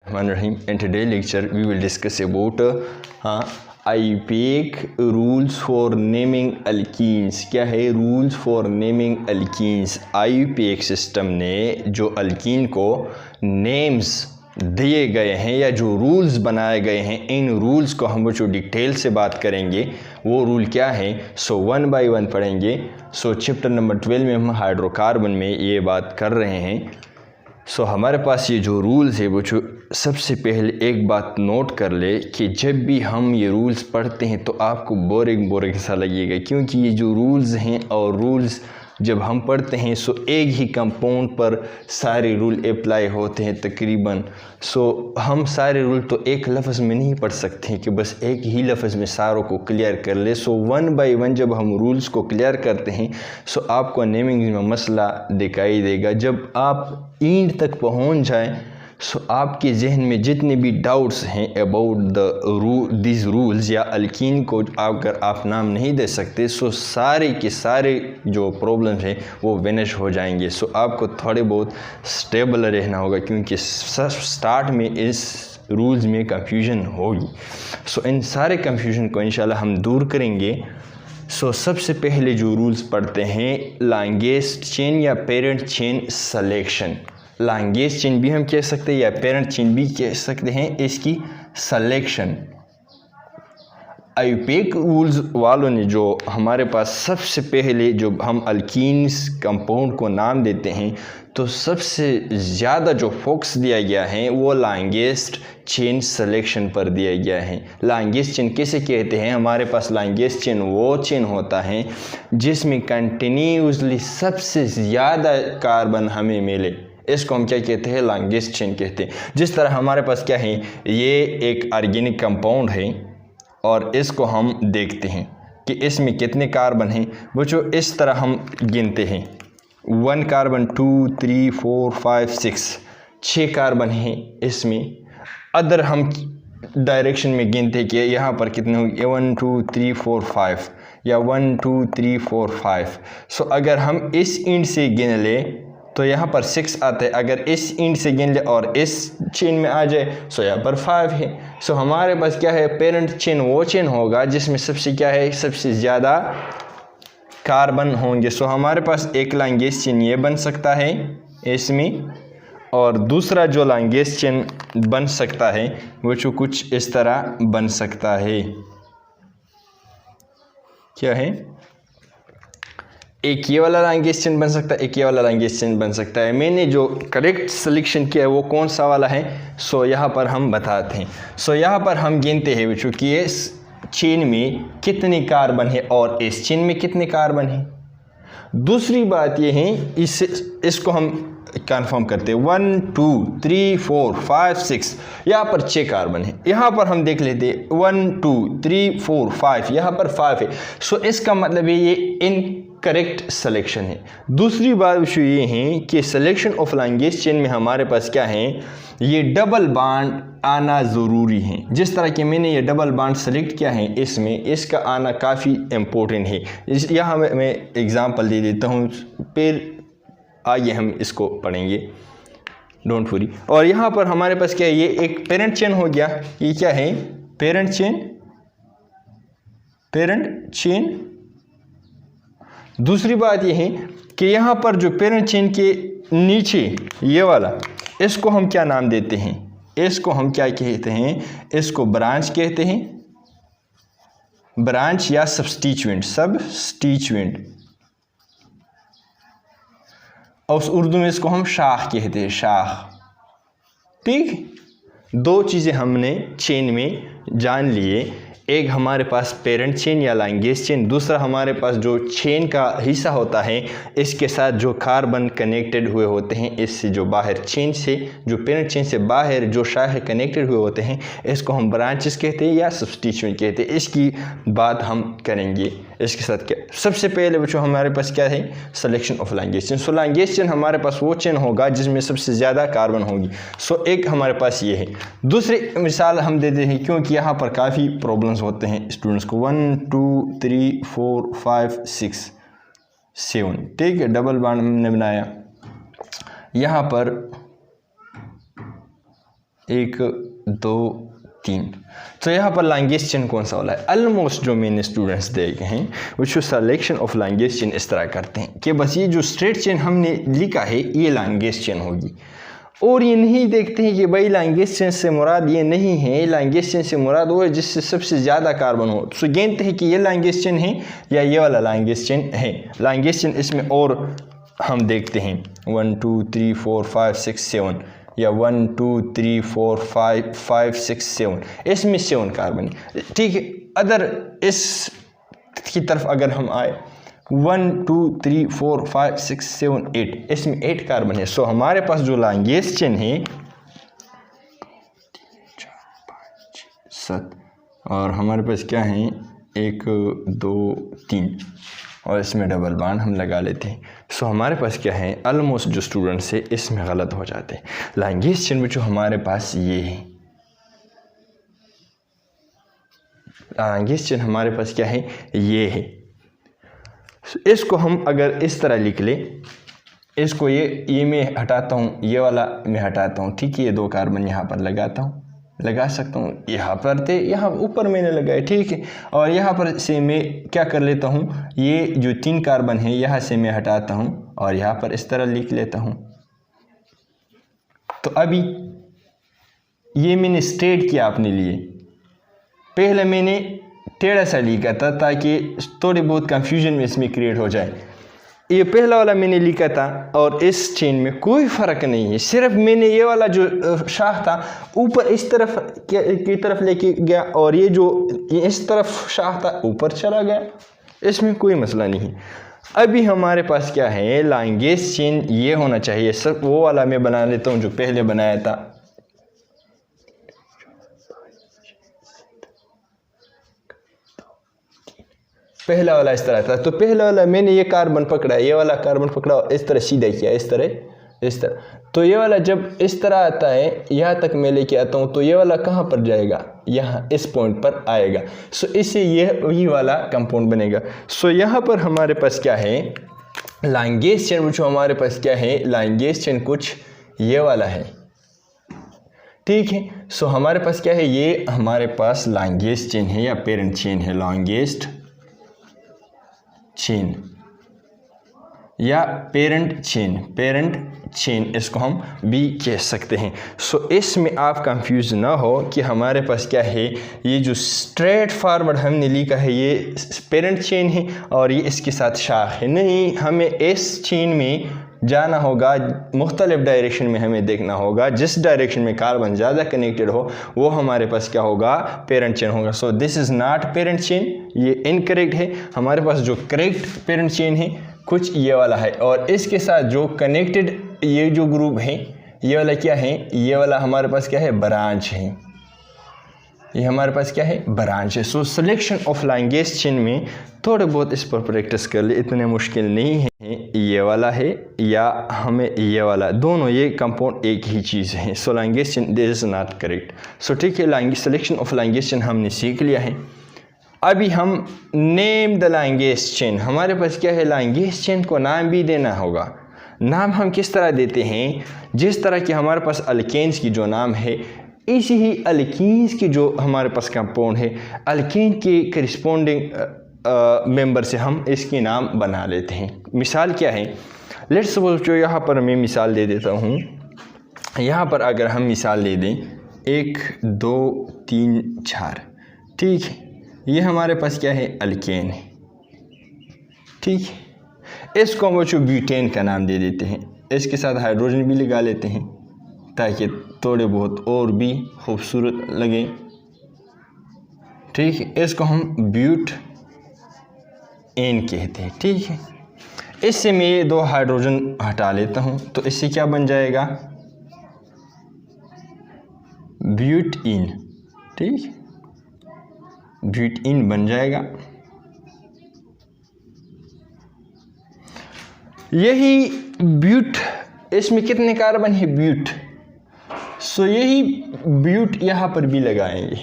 In today's lecture we will discuss about IUPAC rules for naming alkenes। क्या है rules for naming alkenes. IUPAC system ने जो alkyne को names दिए गए हैं या जो रूल्स बनाए गए हैं, इन रूल्स को हम जो डिटेल से बात करेंगे वो रूल क्या है, सो वन बाय वन पढ़ेंगे। सो चैप्टर नंबर 12 में हम हाइड्रोकार्बन में ये बात कर रहे हैं। सो हमारे पास ये जो रूल्स है वो जो सबसे पहले एक बात नोट कर ले कि जब भी हम ये रूल्स पढ़ते हैं तो आपको बोरिंग सा लगेगा, क्योंकि ये जो रूल्स हैं और रूल्स जब हम पढ़ते हैं सो एक ही कंपाउंड पर सारे रूल अप्लाई होते हैं तकरीबन। सो हम सारे रूल तो एक लफ्ज़ में नहीं पढ़ सकते हैं कि बस एक ही लफ्ज़ में सारों को क्लियर कर ले। सो वन बाय वन जब हम रूल्स को क्लियर करते हैं सो आपको नेमिंग में मसला दिखाई देगा। जब आप एंड तक पहुंच जाएं सो आपके जहन में जितने भी डाउट्स हैं अबाउट दिस रूल्स या अल्कीन को अगर आप नाम नहीं दे सकते सो सारे के सारे जो प्रॉब्लम्स हैं वो वेनिश हो जाएंगे। सो आपको थोड़े बहुत स्टेबल रहना होगा, क्योंकि स्टार्ट में इस रूल्स में कंफ्यूजन होगी। सो इन सारे कंफ्यूजन को इंशाल्लाह हम दूर करेंगे। सो सबसे पहले जो रूल्स पढ़ते हैं लॉन्गेस्ट चेन या parent chain selection. Longest chain भी हम कह सकते हैं या पेरेंट चेन भी कह सकते हैं, इसकी सिलेक्शन। IUPAC रूल्स वालों ने जो हमारे पास सबसे पहले जो हम अल्कीन्स कंपाउंड को नाम देते हैं तो सबसे ज़्यादा जो फोकस दिया गया है वो लॉन्गेस्ट चेन सिलेक्शन पर दिया गया है। लॉन्गेस्ट चेन किसे कहते हैं? हमारे पास लॉन्गेस्ट चेन वो चेन होता है जिसमें कंटिन्यूसली सबसे ज़्यादा कार्बन हमें मिले, इसको हम क्या कहते हैं? लॉन्गेस्ट चेन कहते हैं। जिस तरह हमारे पास क्या है, ये एक ऑर्गेनिक कंपाउंड है और इसको हम देखते हैं कि इसमें कितने कार्बन हैं। वो जो इस तरह हम गिनते हैं 1 कार्बन 2 3 4 5 6 कार्बन हैं इसमें। अदर हम डायरेक्शन में गिनते हैं कि यहाँ पर कितने होंगे 1 2 3 4 5 या 1 2 3 4 5। सो अगर हम इस एंड से गिन ले तो यहाँ पर 6 आता है। अगर इस एंड से गिन ले और इस चेन में आ जाए सो यहाँ पर 5 है। सो हमारे पास क्या है, पेरेंट चेन वो चेन होगा जिसमें सबसे क्या है, सबसे ज़्यादा कार्बन होंगे। सो हमारे पास एक लॉन्गेस्ट चेन ये बन सकता है इसमें, और दूसरा जो लॉन्गेस्ट चेन बन सकता है वो जो कुछ इस तरह बन सकता है। क्या है, एक ये वाला लॉन्गेस्ट चेन बन सकता है, एक ये वाला लॉन्गेस्ट चेन बन सकता है। मैंने जो करेक्ट सिलेक्शन किया है वो कौन सा वाला है सो यहाँ पर हम बताते हैं। सो यहाँ पर हम गिनते हैं बच्चों कि इस चेन में कितने कार्बन है और इस चेन में कितने कार्बन है। दूसरी बात ये है, इसको हम कंफर्म करते हैं 1 2 3 4 5 6, यहाँ पर 6 कार्बन है। यहाँ पर हम देख लेते हैं 1 2 3 4 5, यहाँ पर 5 है। सो इसका मतलब है ये इनकरेक्ट सिलेक्शन है। दूसरी बात विषय ये है कि सिलेक्शन ऑफ लॉन्गेस्ट चेन में हमारे पास क्या है, ये डबल बॉन्ड आना ज़रूरी है। जिस तरह कि मैंने ये डबल बॉन्ड सेलेक्ट किया है इसमें, इसका आना काफ़ी इम्पोर्टेंट है। यहाँ मैं एग्ज़ाम्पल दे देता हूँ, फिर आगे हम इसको पढ़ेंगे, डोंट वरी। और यहाँ पर हमारे पास क्या है, ये एक पेरेंट चेन हो गया। ये क्या है, पेरेंट चेन। दूसरी बात ये है कि यहाँ पर जो पेरेंट चेन के नीचे ये वाला, इसको हम क्या नाम देते हैं, इसको हम क्या कहते हैं, इसको ब्रांच कहते हैं, ब्रांच या सबस्टिट्यूएंट। और उर्दू में इसको हम शाख कहते हैं, शाख। ठीक, दो चीज़ें हमने चेन में जान लिए, एक हमारे पास पेरेंट चेन या लॉन्गेस्ट चेन, दूसरा हमारे पास जो चेन का हिस्सा होता है इसके साथ जो कार्बन कनेक्टेड हुए होते हैं, इससे जो बाहर चेन से, जो पेरेंट चेन से बाहर जो शाख कनेक्टेड हुए होते हैं इसको हम ब्रांचेस कहते हैं या सब्स्टिट्यूएंट कहते हैं। इसकी बात हम करेंगे इसके साथ। क्या सबसे पहले बच्चों हमारे पास क्या है, selection of longest chain. So longest chain हमारे पास वो चेन होगा जिसमें सबसे ज़्यादा कार्बन होगी। सो एक हमारे पास ये है। दूसरी मिसाल हम देते हैं क्योंकि यहाँ पर काफ़ी प्रॉब्लम्स होते हैं स्टूडेंट्स को। 1 2 3 4 5 6 7, ठीक है, डबल बॉन्ड हमने बनाया। यहाँ पर 1 2 3। तो यहाँ पर लैंग्वेज चेन कौन सा वाला है? ऑलमोस्ट जो मैंने स्टूडेंट्स देखे हैं वो जो सिलेक्शन ऑफ लैंग्वेज चेन इस तरह करते हैं कि बस ये जो स्ट्रेट चेन हमने लिखा है ये लैंग्वेज चेन होगी, और ये नहीं देखते हैं कि भाई लैंग्वेज चेन से मुराद ये नहीं है, लैंग्वेज चेन से मुराद वो है जिससे सबसे ज़्यादा कार्बन हो। तो गिनते हैं कि ये लैंग्वेज चेन है या ये वाला लैंग्वेज चेन है। लैंग्वेज चेन इसमें और हम देखते हैं 1 2 3 4 5 6 7 या 1 2 3 4 5 6 7, इसमें 7 कार्बन, ठीक है। अदर इस की तरफ अगर हम आए 1 2 3 4 5 6 7 8, इसमें 8 कार्बन है। सो हमारे पास जो लैंग्वेज चेन है 7, और हमारे पास क्या है 1 2 3, और इसमें डबल बॉन्ड हम लगा लेते हैं। सो हमारे पास क्या है, ऑलमोस्ट जो स्टूडेंट्स है इसमें गलत हो जाते हैं। लैंग्वेज चेन में जो हमारे पास ये है, लैंग्वेज चेन हमारे पास क्या है, ये है। इसको हम अगर इस तरह लिख ले, इसको ये मैं हटाता हूँ, ये वाला मैं हटाता हूँ, ठीक है। ये 2 कार्बन यहाँ पर लगाता हूँ, लगा सकता हूँ, यहाँ पर थे, यहाँ ऊपर मैंने लगाए, ठीक है। और यहाँ पर से मैं क्या कर लेता हूँ, ये जो 3 कार्बन है यहाँ से मैं हटाता हूँ और यहाँ पर इस तरह लिख लेता हूँ। तो अभी ये मैंने स्ट्रेट किया अपने लिए, पहले मैंने टेढ़ा सा लिखा था ताकि थोड़ी बहुत कंफ्यूजन में इसमें क्रिएट हो जाए। ये पहला वाला मैंने लिखा था और इस चेन में कोई फ़र्क नहीं है, सिर्फ मैंने ये वाला जो शाख था ऊपर इस तरफ की तरफ लेके गया और ये जो इस तरफ शाख था ऊपर चला गया, इसमें कोई मसला नहीं। अभी हमारे पास क्या है, लैंग्वेज चेन ये होना चाहिए। सब वो वाला मैं बना लेता हूँ जो पहले बनाया था। पहला वाला इस तरह था, तो पहला वाला मैंने ये कार्बन पकड़ा, ये वाला कार्बन पकड़ा और इस तरह सीधा किया, इस तरह। तो ये वाला जब इस तरह आता है, यहाँ तक मैं लेके आता हूँ, तो ये वाला कहाँ पर जाएगा, यहाँ इस पॉइंट पर आएगा। सो इससे ये वही वाला कंपाउंड बनेगा। सो यहाँ पर हमारे पास क्या है, लैंग्वेज चेन जो हमारे पास क्या है, लैंग्वेज चेन कुछ ये वाला है, ठीक है। सो हमारे पास क्या है, ये हमारे पास लैंग्वेज चेन है या पेरेंट चेन है, लैंग्वेज चेन या पेरेंट चेन इसको हम भी कह सकते हैं। सो इसमें आप कंफ्यूज ना हो कि हमारे पास क्या है, ये जो स्ट्रेट फॉरवर्ड हमने लिखा है ये पेरेंट चेन है और ये इसके साथ शाख है। नहीं, हमें इस चेन में जाना होगा, मुख्तलिफ डायरेक्शन में हमें देखना होगा। जिस डायरेक्शन में कार्बन ज़्यादा कनेक्टेड हो वो हमारे पास क्या होगा, पेरेंट चेन होगा। So this is not parent chain, ये इनकरेक्ट है। हमारे पास जो करेक्ट पेरेंट चेन है कुछ ये वाला है, और इसके साथ जो कनेक्टेड ये जो ग्रुप है ये वाला क्या है, ये वाला हमारे पास क्या है, ब्रांच है। ये हमारे पास क्या है, ब्रांच है। So selection of language chain में थोड़े बहुत इस पर प्रैक्टिस कर ले, इतने मुश्किल नहीं है। ये वाला है या हमें ये वाला, दोनों ये कंपाउंड एक ही चीज़ है। So language chain this is not correct. So ठीक है, language selection of language chain हमने सीख लिया है। अभी हम नेम द लैंग्वेज चेन, हमारे पास क्या है, लैंग्वेज चेन को नाम भी देना होगा। नाम हम किस तरह देते हैं, जिस तरह कि हमारे पास अल्केन्स की जो नाम है, इसी ही अल्कीन्स की जो हमारे पास कंपाउंड है, अल्कीन के करिस्पोंडिंग मेंबर से हम इसके नाम बना लेते हैं। मिसाल क्या है, लेट्स सपोज जो यहाँ पर मैं मिसाल दे देता हूँ। यहाँ पर अगर हम मिसाल दे दें 1 2 3 4, ठीक है, ये हमारे पास क्या है, अल्केन है, ठीक है। इसको हम जो ब्यूटेन का नाम दे देते हैं, इसके साथ हाइड्रोजन भी लगा लेते हैं ताकि थोड़े बहुत और भी खूबसूरत लगे, ठीक है। इसको हम ब्यूट एन कहते हैं, ठीक है। इससे मैं ये 2 हाइड्रोजन हटा लेता हूँ, तो इससे क्या बन जाएगा, ब्यूट इन, ठीक है, ब्यूट इन बन जाएगा। यही ब्यूट, इसमें कितने कार्बन है, ब्यूट। सो यही ब्यूट यहाँ पर भी लगाएंगे।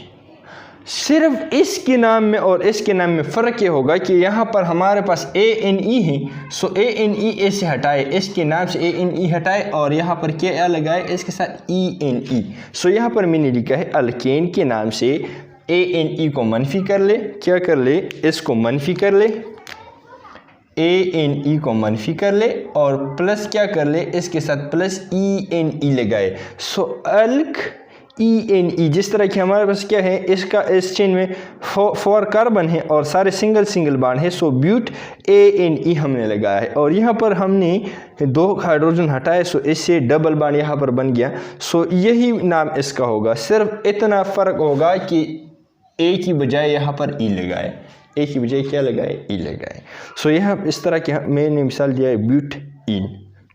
सिर्फ इसके नाम में और इसके नाम में फ़र्क ये होगा कि यहाँ पर हमारे पास ANE है, सो ANE ए से हटाए, इसके नाम से ANE हटाए और यहाँ पर क्या लगाए, इसके साथ ENE। सो यहाँ पर मैंने लिखा है अल्केन के नाम से ANE को मनफी कर ले, क्या कर ले, इसको मनफी कर ले, ANE को मनफी कर ले और प्लस क्या कर ले, इसके साथ प्लस ENE लगाए। सो अल्क ENE, जिस तरह कि हमारे पास क्या है, इसका इस चेन में 4 कार्बन है और सारे सिंगल बाड है, सो ब्यूट ANE हमने लगाया है और यहाँ पर हमने 2 हाइड्रोजन हटाए, सो इससे डबल बाड यहाँ पर बन गया। सो यही नाम इसका होगा, सिर्फ इतना फ़र्क होगा कि ए की बजाय यहाँ पर ई लगाए, ए की बजाय क्या लगाए, ई लगाए। सो यहाँ इस तरह के मैंने मिसाल दिया है ब्यूट इन,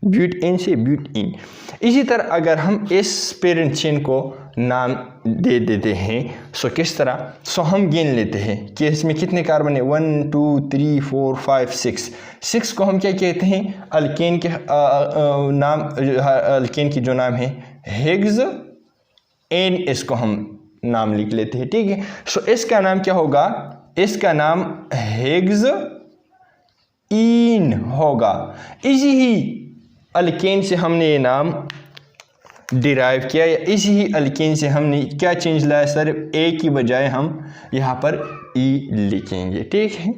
ब्यूट इन से ब्यूट इन। इसी तरह अगर हम इस पेरेंट चेन को नाम दे देते हैं, सो किस तरह, सो हम गिन लेते हैं कि इसमें कितने कार्बन है, 1 2 3 4 5 6 को हम क्या कहते हैं, अल्केन के नाम, अल्केन की जो नाम है हिग्स एन, इसको हम नाम लिख लेते हैं, ठीक है। सो इसका नाम क्या होगा, इसका नाम हिग्स इन होगा। इसी ही अल्केन से हमने ये नाम डिराइव किया, या इसी ही अल्केन से हमने क्या चेंज लाया, सर ए की बजाय हम यहाँ पर ई लिखेंगे, ठीक है।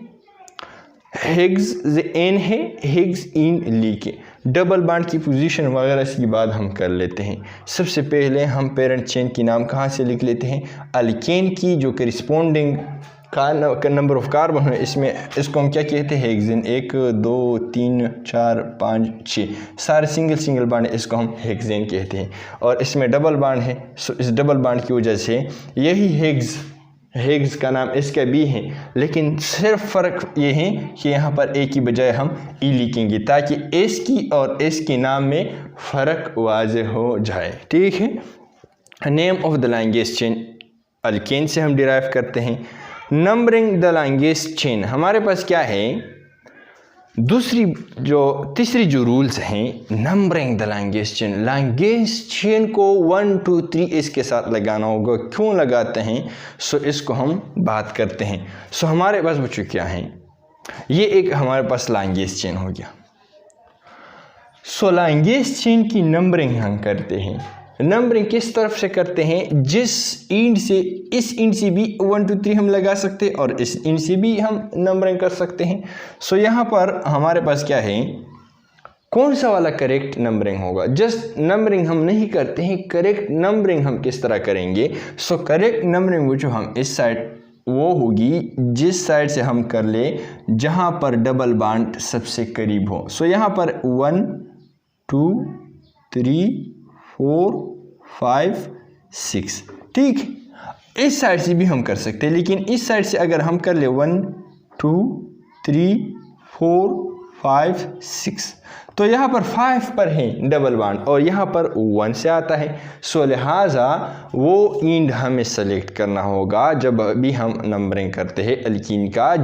हिग्स एन है, हिग्स इन लिखे। डबल बॉन्ड की पोजीशन वगैरह की बात हम कर लेते हैं। सबसे पहले हम पेरेंट चेन की नाम कहाँ से लिख लेते हैं, अल्केन की जो करिस्पोंडिंग का नंबर ऑफ कार्बन है, इसमें इसको हम क्या कहते हैं, हेक्सेन। 1 2 3 4 5 6 सारे सिंगल बाड, इसको हम हेक्सेन कहते हैं। और इसमें डबल बाड है, सो इस डबल बाड की वजह से यही हिग्स का नाम इसका भी है, लेकिन सिर्फ फ़र्क ये है कि यहाँ पर ए की बजाय हम ई लिखेंगे ताकि इसकी और इसके नाम में फ़र्क वाज़ेह हो जाए, ठीक है। Name of the longest chain alkane से हम डिराइव करते हैं। नंबरिंग द लॉन्गेस्ट चेन, हमारे पास क्या है, तीसरी जो रूल्स हैं, नंबरिंग द लॉन्गेस्ट चेन को 1 2 3 इसके साथ लगाना होगा। क्यों लगाते हैं, सो इसको हम बात करते हैं। सो हमारे पास बच्चों क्या हैं, ये एक हमारे पास लॉन्गेस्ट चेन हो गया। सो लॉन्गेस्ट चेन की नंबरिंग हम करते हैं। नंबरिंग किस तरफ से करते हैं, जिस इंड से, इस इंड से भी 1 2 3 हम लगा सकते हैं और इस इंड से भी हम नंबरिंग कर सकते हैं। सो यहाँ पर हमारे पास क्या है, कौन सा वाला करेक्ट नंबरिंग होगा। जस्ट नंबरिंग हम नहीं करते हैं, करेक्ट नंबरिंग हम किस तरह करेंगे। सो करेक्ट नंबरिंग जो हम इस साइड वो होगी जिस साइड से हम कर ले जहाँ पर डबल बॉन्ड सबसे करीब हो। सो यहाँ पर 1 2 3 4 5 6, ठीक। इस साइड से भी हम कर सकते हैं, लेकिन इस साइड से अगर हम कर ले 1 2 3 4 5 6, तो यहाँ पर 5 पर है डबल बॉन्ड और यहाँ पर 1 से आता है। सो लिहाजा वो इंड हमें सेलेक्ट करना होगा जब भी हम नंबरिंग करते हैं अल्कीन का,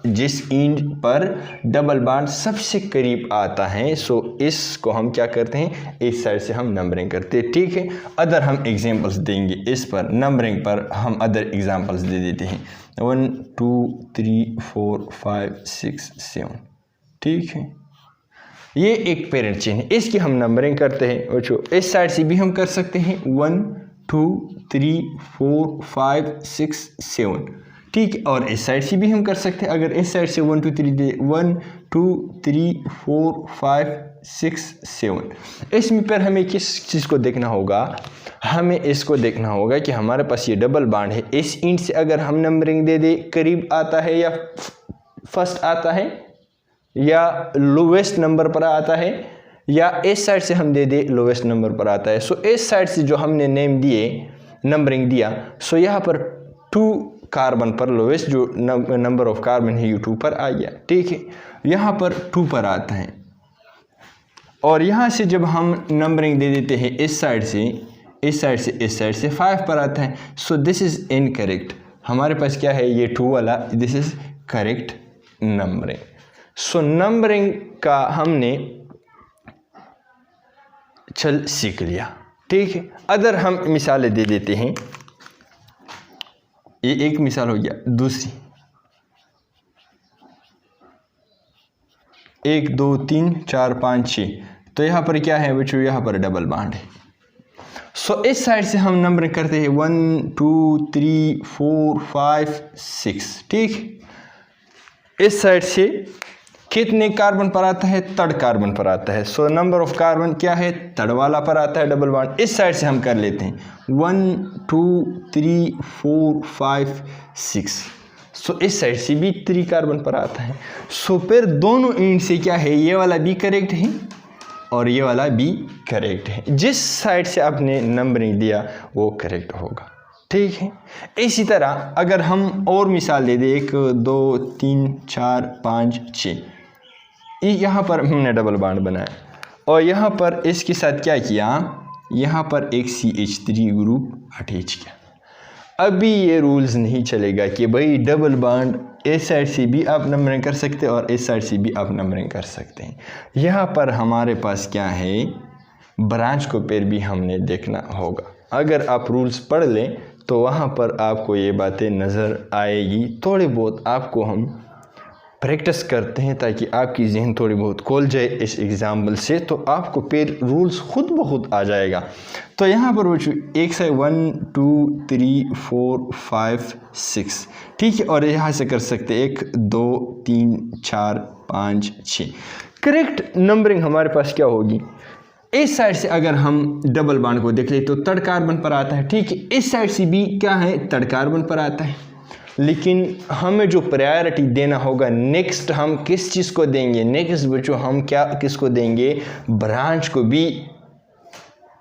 जिस इंड पर डबल बॉन्ड सबसे करीब आता है। सो इसको हम क्या करते हैं, इस साइड से हम नंबरिंग करते हैं, ठीक है। अदर हम एग्जांपल्स देंगे इस पर, नंबरिंग पर हम अदर एग्जांपल्स दे देते हैं। 1 2 3 4 5 6 7, ठीक है। ये एक पेरेंट चेन है, इसकी हम नंबरिंग करते हैं। बच्चों इस साइड से भी हम कर सकते हैं 1 2 3 4 5 6 7, ठीक है। और इस साइड से भी हम कर सकते हैं, अगर इस साइड से 1 2 3 दे 1 2 3 4 5 6 7। इसमें पर हमें किस चीज़ को देखना होगा, हमें इसको देखना होगा कि हमारे पास ये डबल बॉन्ड है, इस इंड से अगर हम नंबरिंग दे दे करीब आता है या फर्स्ट आता है या लोवेस्ट नंबर पर आता है, या इस साइड से हम दे दे लोवेस्ट नंबर पर आता है। सो इस साइड से जो हमने नेम दिए, नंबरिंग दिया, सो यहाँ पर 2 कार्बन पर लोवेस्ट जो नंबर ऑफ कार्बन है ये 2 पर आ गया, ठीक है। यहाँ पर 2 पर आता है और यहाँ से जब हम नंबरिंग दे देते हैं इस साइड से, इस साइड से, इस साइड से 5 पर आता है। So this is incorrect. हमारे पास क्या है, ये 2 वाला, this is correct numbering. So numbering का हमने चल सीख लिया, ठीक है। अदर हम मिसालें दे देते हैं। ये एक मिसाल हो गया। दूसरी 1 2 3 4 5 6, तो यहाँ पर क्या है बच्चों, यहाँ पर डबल बॉन्ड है। सो इस साइड से हम नंबरिंग करते हैं 1 2 3 4 5 6, ठीक। इस साइड से कितने कार्बन पर आता है, थर्ड कार्बन पर आता है। सो नंबर ऑफ कार्बन क्या है, थर्ड वाला पर आता है डबल बॉन्ड। इस साइड से हम कर लेते हैं 1 2 3 4 5 6। सो इस साइड से भी 3 कार्बन पर आता है। सो फिर दोनों एंड से क्या है, ये वाला भी करेक्ट है और ये वाला भी करेक्ट है। जिस साइड से आपने नंबरिंग दिया वो करेक्ट होगा, ठीक है। इसी तरह अगर हम और मिसाल दे दें 1 2 3 4 5 6, यहाँ पर हमने डबल बॉन्ड बनाया और यहाँ पर इसके साथ क्या किया, यहाँ पर एक CH3 ग्रुप अटैच किया। अभी ये रूल्स नहीं चलेगा कि भाई डबल बॉन्ड इस साइड से भी आप नंबरिंग कर सकते हैं और इस साइड से भी आप नंबरिंग कर सकते हैं। यहाँ पर हमारे पास क्या है, ब्रांच को फिर भी हमने देखना होगा। अगर आप रूल्स पढ़ लें तो वहाँ पर आपको ये बातें नज़र आएगी। थोड़ी बहुत आपको हम प्रैक्टिस करते हैं ताकि आपकी जहन थोड़ी बहुत खोल जाए इस एग्जाम्पल से, तो आपको फिर रूल्स खुद ब खुद आ जाएगा। तो यहाँ पर बच्चों एक से 1 2 3 4 5 6, ठीक है। और यहाँ से कर सकते 1 2 3 4 5 6। करेक्ट नंबरिंग हमारे पास क्या होगी, इस साइड से अगर हम डबल बॉन्ड को देख ले तो थर्ड कार्बन पर आता है, ठीक है। इस साइड से भी क्या है, थर्ड कार्बन पर आता है। लेकिन हमें जो प्रायोरिटी देना होगा, नेक्स्ट हम किस चीज़ को देंगे, नेक्स्ट बच्चों हम क्या किसको देंगे, ब्रांच को भी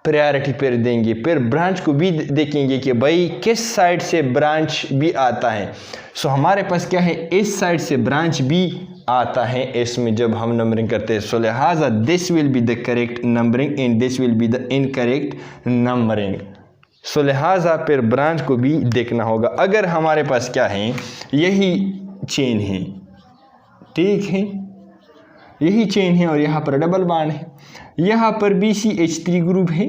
प्रायोरिटी पर देंगे। फिर ब्रांच को भी देखेंगे कि भाई किस साइड से ब्रांच भी आता है। सो हमारे पास क्या है, इस साइड से ब्रांच भी आता है इसमें जब हम नंबरिंग करते हैं। सो लिहाजा this will be the correct numbering and this will be the incorrect numbering. So लिहाजा फिर ब्रांच को भी देखना होगा। अगर हमारे पास क्या है, यही चेन है, ठीक है, यही चेन है और यहाँ पर डबल बॉन्ड है, यहाँ पर भी CH3 ग्रुप है,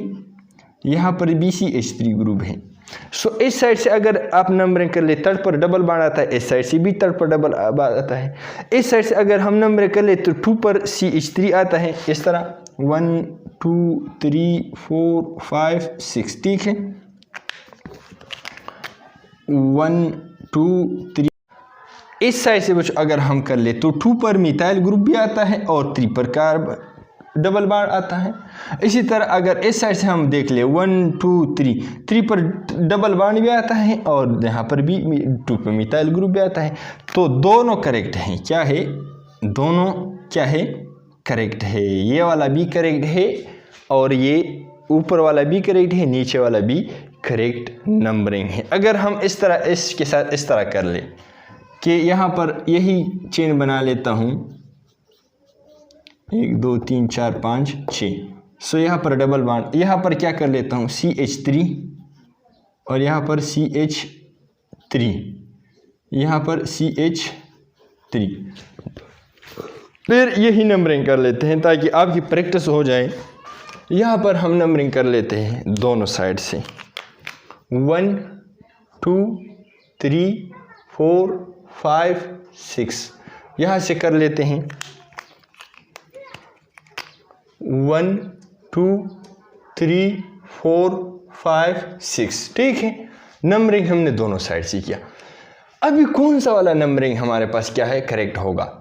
यहाँ पर भी CH3 ग्रुप है। सो इस साइड से अगर आप नंबरिंग कर ले, थर्ड पर डबल बॉन्ड आता है, इस साइड से भी थर्ड पर डबल बॉन्ड आता है। इस साइड से अगर हम नंबरिंग कर ले तो 2 पर CH3 आता है, इस तरह 1 2 3 4 5 6, ठीक है। 1 2 3। इस साइड से कुछ अगर हम कर ले तो 2 पर मिथाइल ग्रुप भी आता है और 3 पर कार्ब डबल बॉन्ड आता है। इसी तरह अगर इस साइड से हम देख ले 1 2 3 पर डबल बॉन्ड भी आता है और यहाँ पर भी 2 पर मिथाइल ग्रुप भी आता है। तो दोनों करेक्ट हैं, क्या है, दोनों क्या है, करेक्ट है। ये वाला भी करेक्ट है और ये ऊपर वाला भी करेक्ट है, नीचे वाला भी करेक्ट नंबरिंग है। अगर हम इस तरह इसके साथ इस तरह कर ले कि यहाँ पर यही चेन बना लेता हूँ 1 2 3 4 5 6। सो यहाँ पर डबल बॉन्ड, यहाँ पर क्या कर लेता हूँ CH3 और यहाँ पर CH3, यहाँ पर CH3। फिर यही नंबरिंग कर लेते हैं ताकि आपकी प्रैक्टिस हो जाए। यहाँ पर हम नंबरिंग कर लेते हैं दोनों साइड से 1 2 3 4 5 6। यहाँ से कर लेते हैं 1 2 3 4 5 6, ठीक है। नंबरिंग हमने दोनों साइड से किया। अभी कौन सा वाला नंबरिंग हमारे पास क्या है, करेक्ट होगा।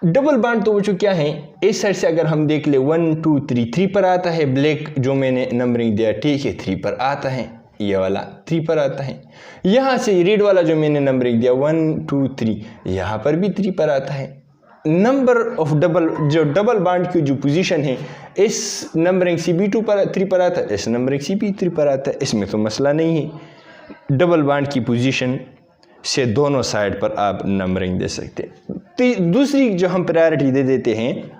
डबल बॉन्ड तो बच्चों क्या है, इस साइड से अगर हम देख ले 1 2 3 पर आता है, ब्लैक जो मैंने नंबरिंग दिया, ठीक है, 3 पर आता है, ये वाला 3 पर आता है। यहाँ से रेड वाला जो मैंने नंबरिंग दिया 1 2 3, यहाँ पर भी 3 पर आता है। नंबर ऑफ डबल, जो डबल बॉन्ड की जो पोजीशन है, इस नंबरिंग से भी 3 पर आता है, इस नंबरिंग से भी 3 पर आता है, इसमें तो मसला नहीं है। डबल बॉन्ड की पोजीशन से दोनों साइड पर आप नंबरिंग दे सकते हैं। तो दूसरी जो हम प्रायोरिटी दे देते हैं,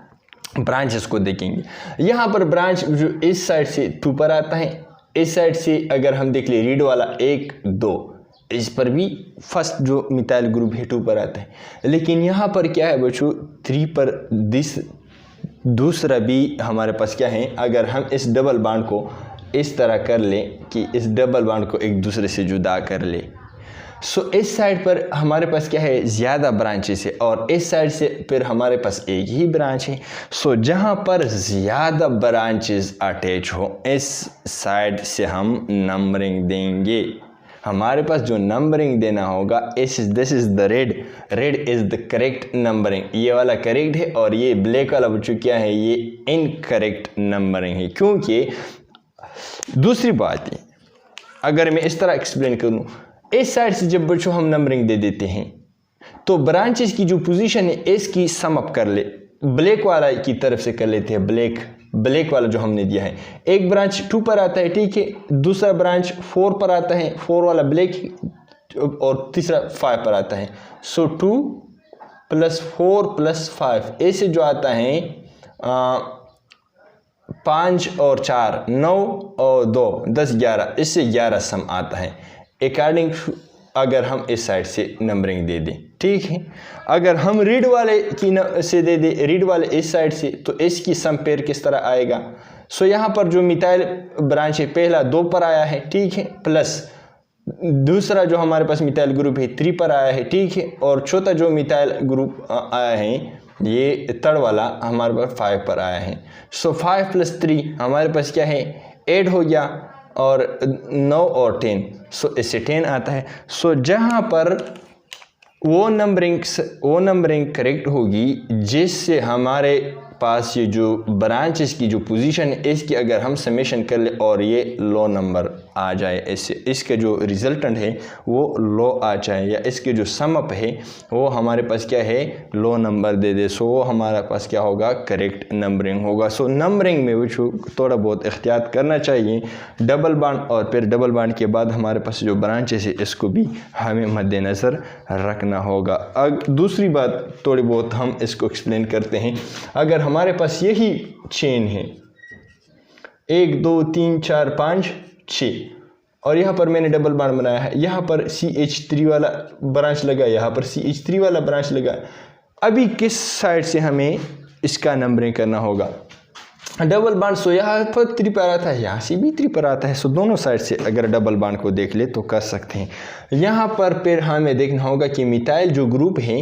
ब्रांचेस को देखेंगे। यहाँ पर ब्रांच जो इस साइड से 2 पर आता है, इस साइड से अगर हम देख ले रीड वाला 1 2, इस पर भी फर्स्ट जो मिथाइल ग्रुप है 2 पर आता है। लेकिन यहाँ पर क्या है बच्चों, 3 पर दूसरा भी हमारे पास क्या है, अगर हम इस डबल बॉन्ड को इस तरह कर लें कि इस डबल बॉन्ड को एक दूसरे से जुदा कर ले, सो इस साइड पर हमारे पास क्या है, ज़्यादा ब्रांचेस है, और इस साइड से फिर हमारे पास एक ही ब्रांच है। सो जहाँ पर ज़्यादा ब्रांचेस अटैच हो, इस साइड से हम नंबरिंग देंगे। हमारे पास जो नंबरिंग देना होगा, this is the red is the correct numbering. ये वाला करेक्ट है और ये ब्लैक वाला बच्चों क्या है, ये इनकरेक्ट नंबरिंग है। क्योंकि दूसरी बात है, अगर मैं इस तरह एक्सप्लेन करूँ, इस साइड से जब बच्चों हम नंबरिंग दे देते हैं तो ब्रांचेस की जो पोजीशन है इसकी सम अप कर ले, ब्लैक वाला की तरफ से कर लेते हैं। ब्लैक वाला जो हमने दिया है, एक ब्रांच 2 पर आता है, ठीक है, दूसरा ब्रांच 4 पर आता है, 4 वाला ब्लैक, और तीसरा 5 पर आता है। सो 2 + 4 + 5 ऐसे जो आता है 5 और 4 9 और 2 10 11, इससे 11 सम आता है अकॉर्डिंग अगर हम इस साइड से नंबरिंग दे दें, ठीक है। अगर हम रीड वाले की से दे दें, रीड वाले इस साइड से, तो इसकी सम पेयर किस तरह आएगा। सो यहाँ पर जो मिथाइल ब्रांच है पहला 2 पर आया है, ठीक है, प्लस दूसरा जो हमारे पास मिथाइल ग्रुप है 3 पर आया है, ठीक है, और चौथा जो मिथाइल ग्रुप आया है ये थर्ड वाला हमारे पास 5 पर आया है। सो 5 + 3 हमारे पास क्या है 8 हो गया, और 9 और 10, सो इससे 10 आता है। सो जहाँ पर वो नंबरिंग करेक्ट होगी जिससे हमारे पास ये जो ब्रांचेस की जो पोजीशन है इसकी अगर हम समेशन कर ले और ये लो नंबर आ जाए, इससे इसका जो रिजल्टेंट है वो लो आ जाए, या इसके जो सम अप है वो हमारे पास क्या है लो नंबर दे दे, सो वो हमारे पास क्या होगा करेक्ट नंबरिंग होगा। सो नंबरिंग में वो थोड़ा बहुत एहतियात करना चाहिए, डबल बांड और फिर डबल बांड के बाद हमारे पास जो ब्रांचेस है इसको भी हमें मद्देनज़र रखना होगा। दूसरी बात थोड़ी बहुत हम इसको एक्सप्लेन करते हैं। अगर हमारे पास यही चेन है 1 2 3 4 5 6 और यहाँ पर मैंने डबल बांड बनाया है, यहाँ पर CH3 वाला ब्रांच लगा, यहाँ पर CH3 वाला ब्रांच लगा। अभी किस साइड से हमें इसका नंबरिंग करना होगा, डबल बांड। सो यहाँ पर 3 पर आता है, यहाँ से भी 3 पर आता है। सो दोनों साइड से अगर डबल बांड को देख ले तो कर सकते हैं। यहाँ पर फिर हमें देखना होगा कि मिथाइल जो ग्रुप है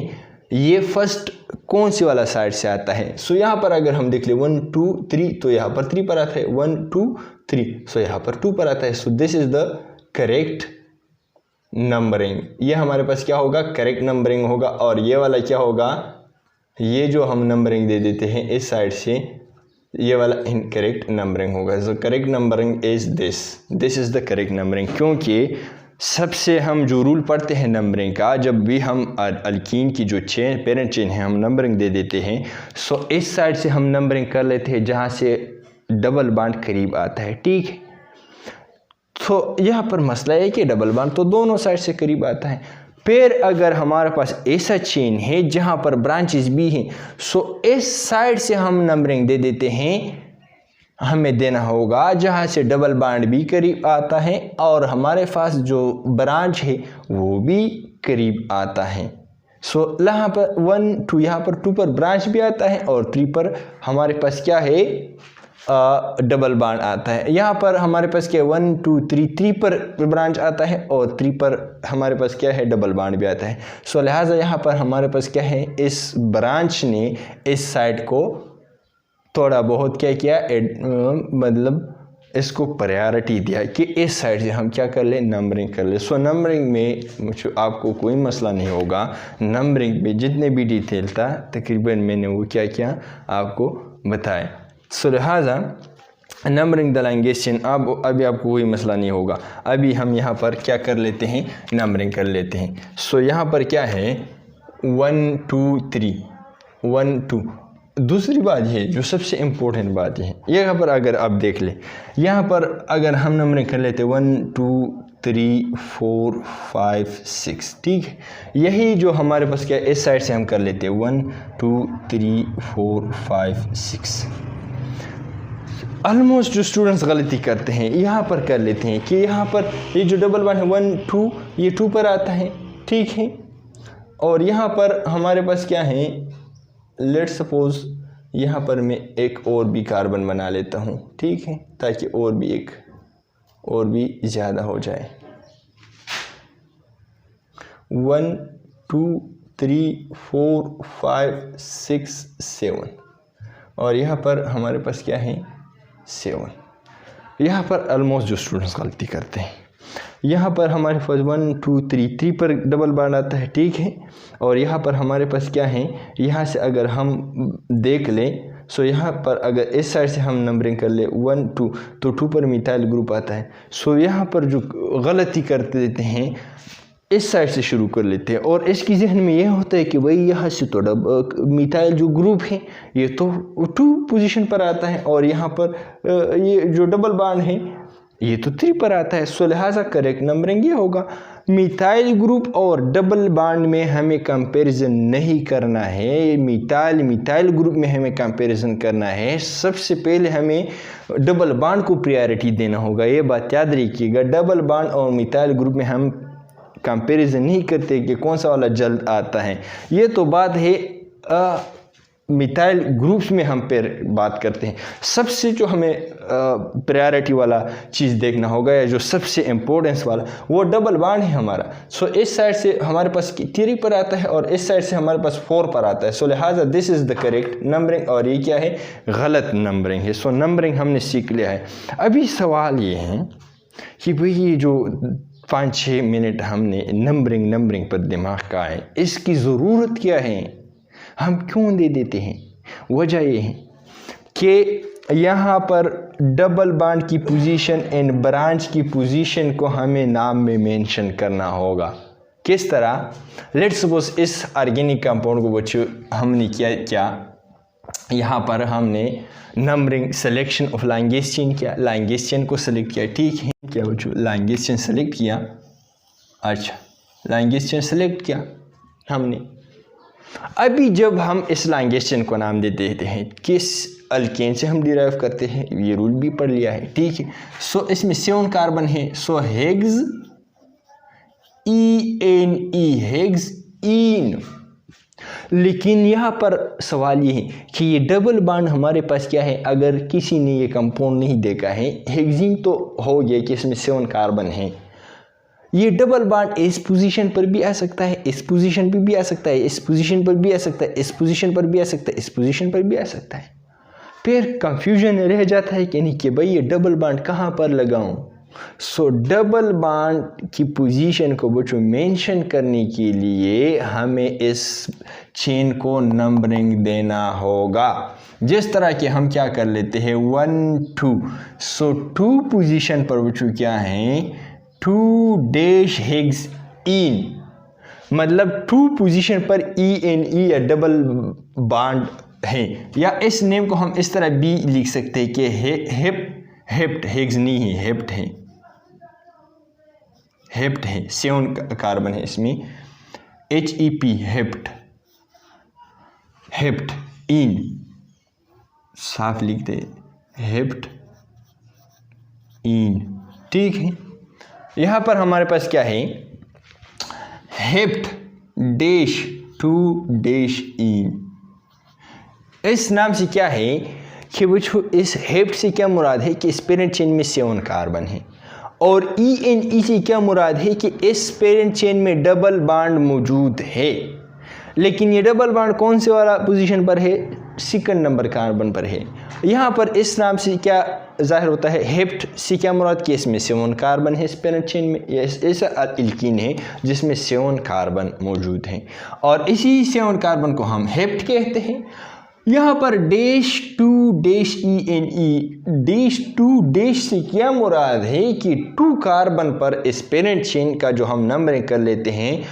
ये फर्स्ट कौन सी वाला साइड से आता है। सो यहाँ पर अगर हम देख ले 1 2 3 तो यहाँ पर 3 पर आता है, 1 2 3 सो यहाँ पर 2 पर आता है। So this is the correct numbering, ये हमारे पास क्या होगा करेक्ट नंबरिंग होगा। और ये वाला क्या होगा, ये जो हम नंबरिंग दे देते हैं इस साइड से ये वाला इनकरेक्ट नंबरिंग होगा। So correct numbering is this is the correct numbering. क्योंकि सबसे हम जो रूल पढ़ते हैं नंबरिंग का, जब भी हम अल्कीन की जो चेन पेरेंट चेन है हम नंबरिंग दे देते हैं, सो इस साइड से हम नंबरिंग कर लेते हैं जहाँ से डबल बांड करीब आता है, ठीक है। तो यहाँ पर मसला है कि डबल बांड तो दोनों साइड से करीब आता है। फिर अगर हमारे पास ऐसा चेन है जहाँ पर ब्रांचेस भी हैं, सो इस साइड से हम नंबरिंग दे देते हैं, हमें देना होगा जहाँ से डबल बांड भी करीब आता है और हमारे पास जो ब्रांच है वो भी करीब आता है। सो यहाँ पर 1 2 यहाँ पर 2 पर ब्रांच भी आता है और 3 पर हमारे पास क्या है डबल बांड आता है। यहाँ पर हमारे पास क्या 1 2 3 पर ब्रांच आता है और 3 पर हमारे पास क्या है डबल बांड भी आता है। सो लिहाजा यहाँ पर हमारे पास क्या है इस ब्रांच ने इस साइड को थोड़ा बहुत क्या किया मतलब इसको प्रायोरिटी दिया कि इस साइड से हम क्या कर ले नंबरिंग कर ले। सो नंबरिंग में मुझे आपको कोई मसला नहीं होगा, नंबरिंग में जितने भी डिटेल था तकरीबन मैंने वो क्या किया आपको बताया। सो लिहाजा नंबरिंग द लैंग्वेज अब अभी आपको कोई मसला नहीं होगा। अभी हम यहाँ पर क्या कर लेते हैं नंबरिंग कर लेते हैं। सो यहाँ पर क्या है 1 2 3 1 2। दूसरी बात है जो सबसे इम्पोर्टेंट बात है, यहाँ पर अगर आप देख ले, यहाँ पर अगर हम नंबरिंग कर लेते 1 2 3 4 5 6, ठीक है। यही जो हमारे पास क्या इस साइड से हम कर लेते 1 2 3 4 5 6। ऑलमोस्ट जो स्टूडेंट्स गलती करते हैं यहाँ पर कर लेते हैं कि यहाँ पर ये जो डबल बांड है 1 2 ये 2 पर आता है, ठीक है। और यहाँ पर हमारे पास क्या है, लेट सपोज यहाँ पर मैं एक और भी कार्बन बना लेता हूँ, ठीक है, ताकि और भी ज़्यादा हो जाए। 1 2 3 4 5 6 7 और यहाँ पर हमारे पास क्या है 7। यहाँ पर ऑलमोस्ट जो स्टूडेंट्स गलती करते हैं, यहाँ पर हमारे पास 1 2 3 पर डबल बांड आता है, ठीक है। और यहाँ पर हमारे पास क्या है, यहाँ से अगर हम देख लें सो यहाँ पर अगर इस साइड से हम नंबरिंग कर ले 1 2 तो 2 पर मिथाइल ग्रुप आता है। सो यहाँ पर जो गलती करते देते हैं इस साइड से शुरू कर लेते हैं और इसकी जहन में यह होता है कि भाई यहाँ से तो मिथाइल जो ग्रुप है ये तो 2 पोजीशन पर आता है और यहाँ पर ये जो डबल बांड है ये तो 3 पर आता है। सो लिहाजा करेक्ट नंबरिंग ये होगा। मिथाइल ग्रुप और डबल बांड में हमें कंपैरिजन नहीं करना है, मिथाइल ग्रुप में हमें कंपैरिजन करना है। सबसे पहले हमें डबल बांड को प्रायोरिटी देना होगा, ये बात याद रखिएगा। डबल बांड और मिथाइल ग्रुप में हम कंपैरिजन नहीं करते कि कौन सा वाला जल्द आता है, ये तो बात है मिथाइल ग्रुप्स में हम पर बात करते हैं। सबसे जो हमें प्रायोरिटी वाला चीज़ देखना होगा या जो सबसे इम्पोर्टेंस वाला वो डबल बांड है हमारा। सो इस साइड से हमारे पास 3 पर आता है और इस साइड से हमारे पास 4 पर आता है। सो लिहाजा this is the correct numbering और ये क्या है, गलत नंबरिंग है। सो नंबरिंग हमने सीख लिया है। अभी सवाल ये है कि भाई ये जो 5-6 मिनट हमने नंबरिंग पर दिमाग का है, इसकी ज़रूरत क्या है, हम क्यों दे देते हैं? वजह यह है कि यहाँ पर डबल बांड की पोजीशन एंड ब्रांच की पोजीशन को हमें नाम में मेंशन करना होगा। किस तरह? लेट्स सपोज इस ऑर्गेनिक कंपाउंड को बच्चों हमने क्या यहाँ पर हमने numbering selection of longest chain किया, लॉन्गेस्ट चेन को सिलेक्ट किया, ठीक है क्या बच्चों, लॉन्गेस्ट चेन सेलेक्ट किया। अच्छा, लॉन्गेस्ट चेन सेलेक्ट किया हमने। अभी जब हम इस लॉन्गेस्ट चेन को नाम दे देते हैं, किस अल्केन से हम डिराइव करते हैं, ये रूल भी पढ़ लिया है, ठीक है। सो इसमें 7 कार्बन है, सो हेक्स ENE हेक्स ईन। लेकिन यहाँ पर सवाल ये है कि ये डबल बांड हमारे पास क्या है, अगर किसी ने ये कंपाउंड नहीं देखा है, हेक्सीन तो हो गया कि इसमें 7 कार्बन है, ये डबल बांड इस पोजीशन पर भी आ सकता है, इस पोजीशन पर भी आ सकता है, इस पोजीशन पर भी आ सकता है, इस पोजीशन पर भी आ सकता है, इस पोजीशन पर भी आ सकता है। फिर कंफ्यूजन रह जाता है कि नहीं कि भाई ये डबल बांड कहाँ पर लगाऊं। सो डबल बांड की पोजीशन को बच्चों मेंशन करने के लिए हमें इस चेन को नंबरिंग देना होगा। जिस तरह के हम क्या कर लेते हैं 1 2, सो 2 पोजीशन पर बच्चों क्या है 2 डैश हेक्स इन, मतलब 2 पोजीशन पर ENE या डबल बांड है। या इस नेम को हम इस तरह भी लिख सकते हैं कि हेप्ट हेक्स नहीं है, हेप्ट है, हेप्ट है, 7 कार्बन है इसमें, HEP हेप्ट, हेप्ट इन साफ लिखते हेप्ट इन, ठीक है। यहाँ पर हमारे पास क्या है हेप्ट डैश 2 डैश इन। इस नाम से क्या है कि बच्चों इस हेप्ट से क्या मुराद है कि इस पेरेंट चेन में 7 कार्बन है, और ENE से क्या मुराद है कि इस पेरेंट चेन में डबल बांड मौजूद है। लेकिन ये डबल बांड कौन से वाला पोजीशन पर है, 2nd नंबर कार्बन पर है। यहाँ पर इस नाम से क्या जाहिर होता है, हेप्ट से क्या मुराद कि इसमें 7 कार्बन है, इस पेरेंट चेन में ऐसा एल्कीन है जिसमें 7 कार्बन मौजूद हैं, और इसी 7 कार्बन को हम हेप्ट कहते हैं। यहाँ पर dash 2 dash ENE, dash 2 dash से क्या मुराद है कि 2 कार्बन पर इस पेरेंट चेन का जो हम नंबरिंग कर लेते हैं,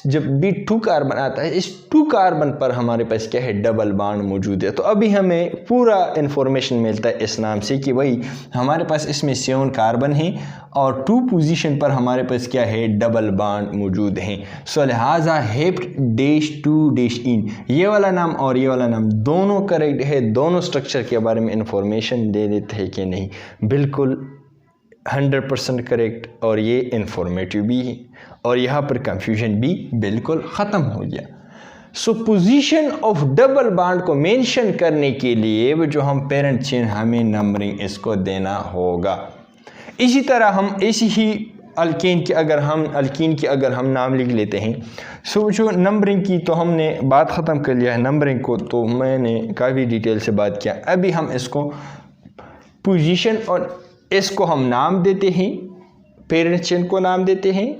जब भी 2 कार्बन आता है इस 2 कार्बन पर हमारे पास क्या है डबल बांड मौजूद है। तो अभी हमें पूरा इन्फॉर्मेशन मिलता है इस नाम से कि भाई हमारे पास इसमें 7 कार्बन है और 2 पोजीशन पर हमारे पास क्या है डबल बांड मौजूद हैं। सो लिहाजा हेप्ट डैश 2 डैश इन, ये वाला नाम और ये वाला नाम दोनों करेक्ट है। दोनों स्ट्रक्चर के बारे में इन्फॉर्मेशन दे देते हैं कि नहीं, बिल्कुल 100% करेक्ट, और ये इन्फॉर्मेटिव भी है, और यहाँ पर कंफ्यूजन भी बिल्कुल ख़त्म हो गया। सो पोजीशन ऑफ डबल बांड को मेंशन करने के लिए जो हम पेरेंट चेन हमें नंबरिंग इसको देना होगा। इसी तरह हम ऐसी ही अल्कीन की अगर हम नाम लिख लेते हैं। सो जो नंबरिंग की तो हमने बात ख़त्म कर लिया है, नंबरिंग को तो मैंने काफ़ी डिटेल से बात किया। अभी हम इसको पोजीशन और इसको हम नाम देते हैं, पेरेंट चेन को नाम देते हैं।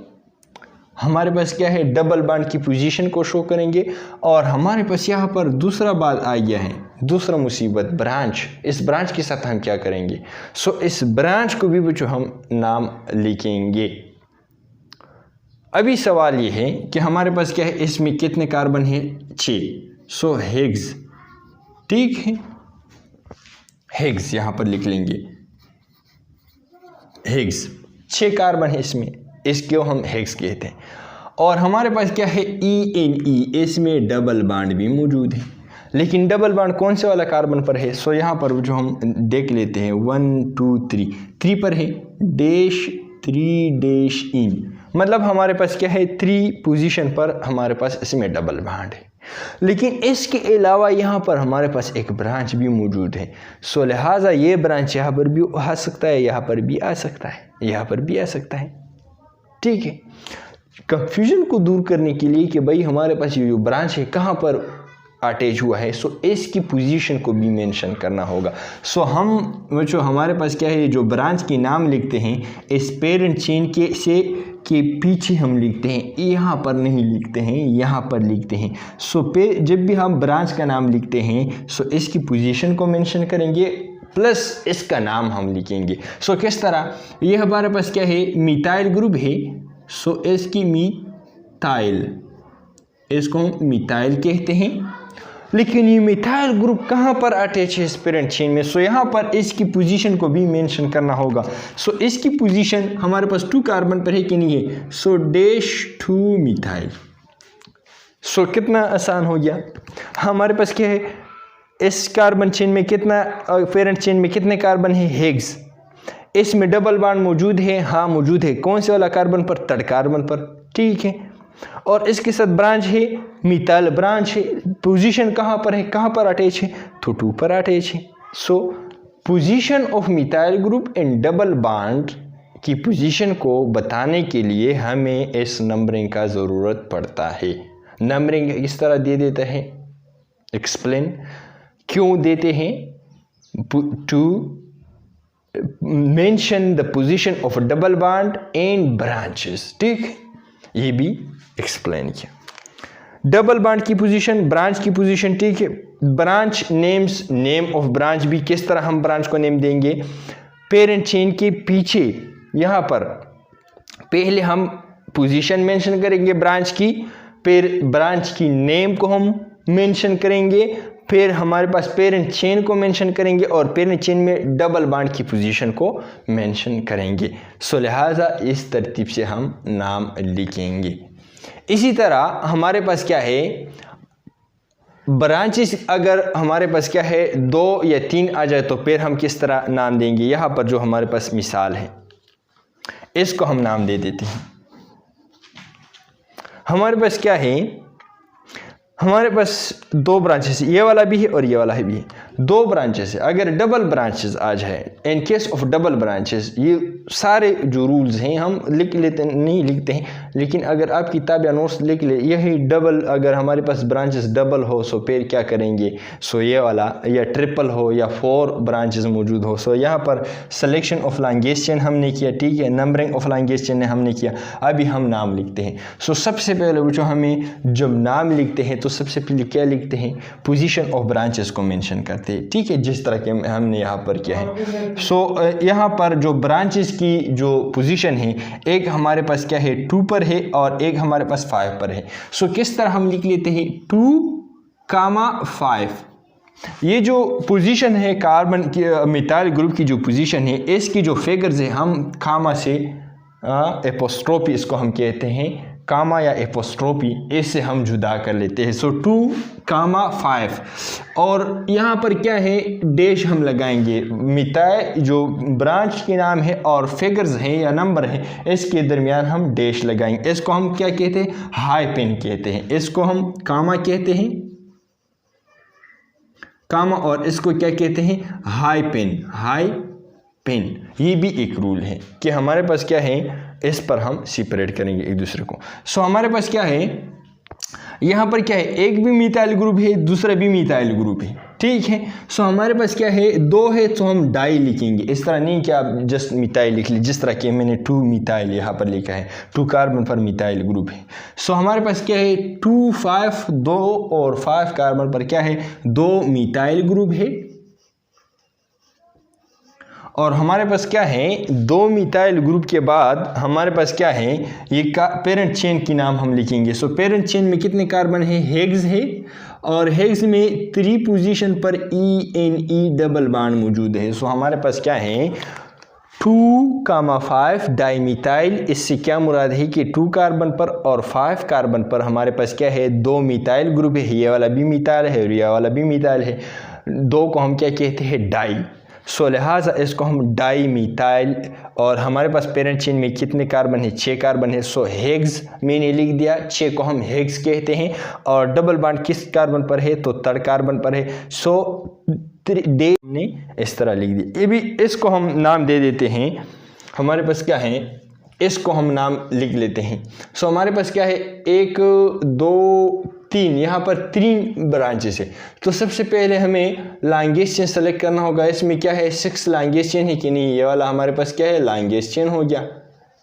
हमारे पास क्या है, डबल बॉन्ड की पोजीशन को शो करेंगे। और हमारे पास यहाँ पर दूसरा बात आ गया है, दूसरा मुसीबत ब्रांच। इस ब्रांच के साथ हम क्या करेंगे, सो इस ब्रांच को भी बच्चों हम नाम लिखेंगे। अभी सवाल ये है कि हमारे पास क्या है, इसमें कितने कार्बन है, 6। सो हिग्स, ठीक है, हिग्स यहाँ पर लिख लेंगे, हिग्स 6 कार्बन है इसमें, इसको हम हिग्स कहते हैं। और हमारे पास क्या है, ENE, इसमें डबल बॉन्ड भी मौजूद है। लेकिन डबल बॉन्ड कौन से वाला कार्बन पर है, सो यहाँ पर जो हम देख लेते हैं 1 2 3 पर है, डैश 3 डैश इन, मतलब हमारे पास क्या है, 3 पोजीशन पर हमारे पास इसमें डबल बॉन्ड है। लेकिन इसके अलावा यहाँ पर हमारे पास एक ब्रांच भी मौजूद है। सो लिहाजा ये ब्रांच यहाँ पर भी आ सकता है, यहाँ पर भी आ सकता है, यहाँ पर भी आ सकता है, ठीक है। कंफ्यूजन को दूर करने के लिए कि भाई हमारे पास ये जो ब्रांच है कहाँ पर अटैच हुआ है, सो इसकी पोजीशन को भी मेंशन करना होगा। सो हम जो हमारे पास क्या है, जो ब्रांच के नाम लिखते हैं इस पेरेंट चेन के पीछे हम लिखते हैं, यहाँ पर नहीं लिखते हैं, यहाँ पर लिखते हैं। सो जब भी हम ब्रांच का नाम लिखते हैं सो इसकी पोजीशन को मेंशन करेंगे प्लस इसका नाम हम लिखेंगे। सो किस तरह, ये हमारे पास क्या है, मिथाइल ग्रुप है। सो इसकी मिथाइल, इसको हम मिथाइल कहते हैं। लेकिन ये मिथाइल ग्रुप कहाँ पर अटैच है इस पेरेंट चेन में, सो यहाँ पर इसकी पोजीशन को भी मेंशन करना होगा। सो इसकी पोजीशन हमारे पास 2 कार्बन पर है कि नहीं है, सो डैश 2 मिथाइल। सो कितना आसान हो गया। हमारे पास क्या है, इस कार्बन चेन में कितना, पेरेंट चेन में कितने कार्बन है, हिग्स। इसमें डबल बॉन्ड मौजूद है, हाँ मौजूद है। कौन से वाला कार्बन पर, 3rd कार्बन पर, ठीक है। और इसके साथ ब्रांच है, मिथाइल ब्रांच है। पोजीशन कहाँ पर है, कहाँ पर अटैच है, तो 2 पर अटैच है। सो position of methyl group in double bond की पोजीशन को बताने के लिए हमें इस नंबरिंग का ज़रूरत पड़ता है। नंबरिंग इस तरह दे देता है, एक्सप्लेन क्यों देते हैं, to mention the position of double bond in branches, ठीक, ये भी एक्सप्लेन किया। डबल बॉन्ड की पोजीशन, ब्रांच की पोजीशन, ठीक है। Branch names, name of branch भी किस तरह हम ब्रांच को नेम देंगे, पेरेंट चेन के पीछे यहाँ पर पहले हम पोजीशन मेंशन करेंगे ब्रांच की, फिर ब्रांच की नेम को हम मेंशन करेंगे, फिर हमारे पास पेरेंट चेन को मेंशन करेंगे और पेरेंट चेन में डबल बॉन्ड की पोजीशन को मेंशन करेंगे। सो लिहाजा इस तरतीब से हम नाम लिखेंगे। इसी तरह हमारे पास क्या है, ब्रांचेस अगर हमारे पास क्या है 2 या 3 आ जाए तो फिर हम किस तरह नाम देंगे। यहाँ पर जो हमारे पास मिसाल है इसको हम नाम दे देते हैं। हमारे पास क्या है, हमारे पास 2 ब्रांचेस, ये वाला भी है और ये वाला भी है, 2 ब्रांचेस है। अगर डबल ब्रांचेस आ जाए, in case of double branches, ये सारे जो रूल्स हैं हम लिख लेते, नहीं लिखते हैं, लेकिन अगर आप किताब या नोट्स लिख ले, यही डबल, अगर हमारे पास ब्रांचेस डबल हो सो फिर क्या करेंगे, सो ये वाला, या ट्रिपल हो या 4 ब्रांचेस मौजूद हो। सो यहाँ पर सिलेक्शन ऑफ लैंग्वेज चेन हमने किया, ठीक है, नंबरिंग ऑफ लैंग्वेज चेन हमने किया। अभी हम नाम लिखते हैं। सो सबसे पहले जो हमें जब नाम लिखते हैं तो सबसे पहले क्या लिखते हैं, पोजीशन ऑफ ब्रांचेस को मेंशन करते हैं, ठीक है, जिस तरह के हमने यहाँ पर किया है। सो यहाँ पर जो ब्रांचेस की जो पोजीशन है, एक हमारे पास क्या है 2 पर है और एक हमारे पास 5 पर है। सो किस तरह हम लिख लेते हैं 2,5। ये जो पोजीशन है कार्बन की, मिथाइल ग्रुप की जो पोजीशन है, इसकी जो फिगर्स है हम कामा से एपोस्ट्रोफी इसको हम कहते हैं, कामा या एपोस्ट्रोफी, इससे हम जुदा कर लेते हैं। सो 2,5 और यहाँ पर क्या है, डैश हम लगाएंगे। मिथाइल जो ब्रांच के नाम है और फिगर्स हैं या नंबर है, इसके दरमियान हम डैश लगाएंगे। इसको हम क्या कहते हैं, हाई पेन कहते हैं। इसको हम कामा कहते हैं, कामा, और इसको क्या कहते हैं, हाई पेन, हाई पेन। ये भी एक रूल है कि हमारे पास क्या है, इस पर हम सेपरेट करेंगे एक दूसरे को। सो हमारे पास क्या है, यहाँ पर क्या है, एक भी मिथाइल ग्रुप है, दूसरा भी मिथाइल ग्रुप है, ठीक है। सो हमारे पास क्या है, 2 है तो हम डाई लिखेंगे, इस तरह नहीं कि आप जस्ट मिथाइल लिख लीजिए, जिस तरह कि मैंने 2 मिथाइल यहाँ पर लिखा है, 2 कार्बन पर मिथाइल ग्रुप है। सो हमारे पास क्या है, 2 5 2 और 5 कार्बन पर क्या है, 2 मिथाइल ग्रुप है। और हमारे पास क्या है, 2 मिथाइल ग्रुप के बाद हमारे पास क्या है, ये पेरेंट चेन की नाम हम लिखेंगे। सो पेरेंट चेन में कितने कार्बन है, हेक्स है, और हेक्स में 3 पोजीशन पर ENE डबल बॉन्ड मौजूद है। सो हमारे पास क्या है, 2,5 डाईमिथाइल। इससे क्या मुराद है कि 2 कार्बन पर और 5 कार्बन पर हमारे पास क्या है, 2 मिथाइल ग्रुप है, ये वाला भी मिथाइल है और ये वाला भी मिथाइल है। 2 को हम क्या कहते हैं, डाई। सो लिहाजा इसको हम डाई मिथाइल। और हमारे पास पेरेंट चेन में कितने कार्बन है, 6 कार्बन है। सो हेक्स मैंने लिख दिया, 6 को हम हेक्स कहते हैं। और डबल बॉन्ड किस कार्बन पर है, तो 3rd कार्बन पर है। सो डे हमने इस तरह लिख दिया। ये भी इसको हम नाम दे देते हैं, हमारे पास क्या है, इसको हम नाम लिख लेते हैं। सो हमारे पास क्या है, 1 2 3, यहाँ पर 3 ब्रांचेस है। तो सबसे पहले हमें लॉन्गेस्ट चेन सेलेक्ट करना होगा। इसमें क्या है, 6 लॉन्गेस्ट चेन है कि नहीं, ये वाला हमारे पास क्या है, लॉन्गेस्ट चेन हो गया,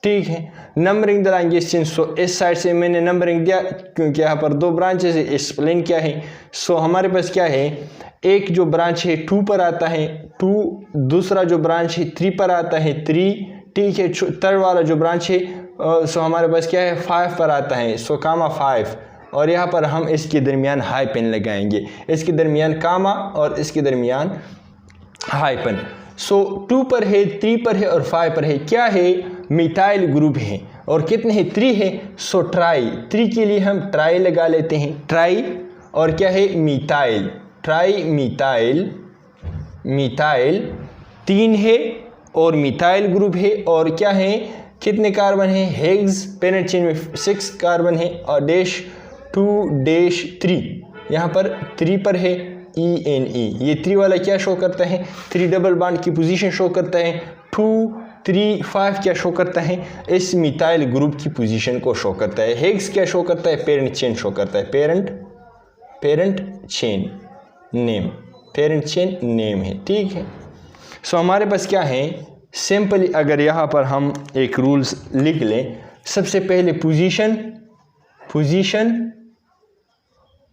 ठीक है। Numbering the longest chain. So इस साइड से मैंने नंबरिंग दिया क्योंकि यहाँ पर 2 ब्रांचेस है। एक्सप्लेन क्या है, सो हमारे पास क्या है, एक जो ब्रांच है 2 पर आता है 2, दूसरा जो ब्रांच है 3 पर आता है 3, ठीक है। 3rd वाला जो ब्रांच है सो हमारे पास क्या है, 5 पर आता है। सो कामा 5, और यहाँ पर हम इसके दरमियान हाइपन लगाएंगे, इसके दरमियान कामा और इसके दरमियान हाइपन। सो 2 पर है, 3 पर है और 5 पर है, क्या है, मिथाइल ग्रुप है। और कितने हैं, 3 है। सो ट्राई, 3 के लिए हम ट्राई लगा लेते हैं, ट्राई। और क्या है, मिथाइल, ट्राई मिथाइल, मिथाइल 3 है और मिथाइल ग्रुप है। और क्या है, कितने कार्बन है, हेक्स, पेरेंट चेन में 6 कार्बन है। और डैश 2-3, यहाँ पर 3 पर है ENE। ये 3 वाला क्या शो करता है, 3 डबल बॉन्ड की पोजीशन शो करता है। 2 3 5 क्या शो करता है, इस मिथाइल ग्रुप की पोजीशन को शो करता है। हेक्स क्या शो करता है, पेरेंट चेन शो करता है, parent chain name, parent chain name है, ठीक है। सो हमारे पास क्या है, सिंपली अगर यहाँ पर हम एक रूल्स लिख लें, सबसे पहले पोजीशन